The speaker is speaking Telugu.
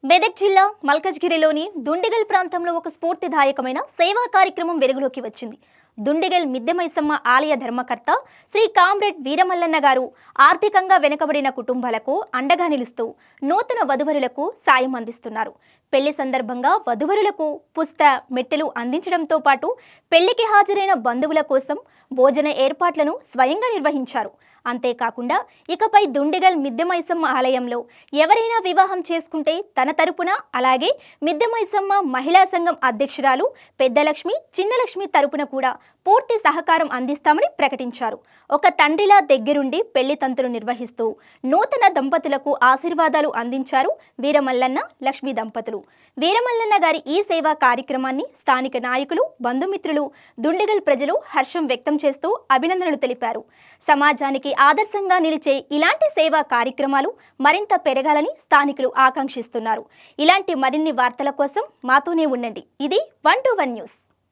మెదక్ జిల్లా మల్కజ్గిరిలోని దుండిగల్ ప్రాంతంలో ఒక స్ఫూర్తిదాయకమైన సేవా కార్యక్రమం వెలుగులోకి వచ్చింది. దుండిగల్ మిద్దెమైసమ్మ ఆలయ ధర్మకర్త శ్రీ కామ్రేడ్ వీరమల్లన్న గారు ఆర్థికంగా వెనుకబడిన కుటుంబాలకు అండగా నిలుస్తూ నూతన వధువరులకు సాయం అందిస్తున్నారు. పెళ్లి సందర్భంగా వధువరులకు పుస్త మెట్టెలు అందించడంతో పాటు పెళ్లికి హాజరైన బంధువుల కోసం భోజన ఏర్పాట్లను స్వయంగా నిర్వహించారు. అంతేకాకుండా ఇకపై దుండిగల్ మిద్దెమైసమ్మ ఆలయంలో ఎవరైనా వివాహం చేసుకుంటే తన తరపున, అలాగే మిద్దెమైసమ్మ మహిళా సంఘం అధ్యక్షురాలు పెద్దలక్ష్మి, చిన్నలక్ష్మి తరపున కూడా పూర్తి సహకారం అందిస్తామని ప్రకటించారు. ఒక తండ్రిలా దగ్గరుండి పెళ్లి తంతులు నిర్వహిస్తూ నూతన దంపతులకు ఆశీర్వాదాలు అందించారు వీరమల్లన్న, లక్ష్మి దంపతులు. వీరమల్లన్న గారి ఈ సేవా కార్యక్రమాన్ని స్థానిక నాయకులు, బంధుమిత్రులు, దుండిగల్ ప్రజలు హర్షం వ్యక్తం చేస్తూ అభినందనలు తెలిపారు. సమాజానికి ఆదర్శంగా నిలిచే ఇలాంటి సేవా కార్యక్రమాలు మరింత పెరగాలని స్థానికులు ఆకాంక్షిస్తున్నారు. ఇలాంటి మరిన్ని వార్తల కోసం మాతోనే ఉండండి. ఇది 1-2-1 న్యూస్.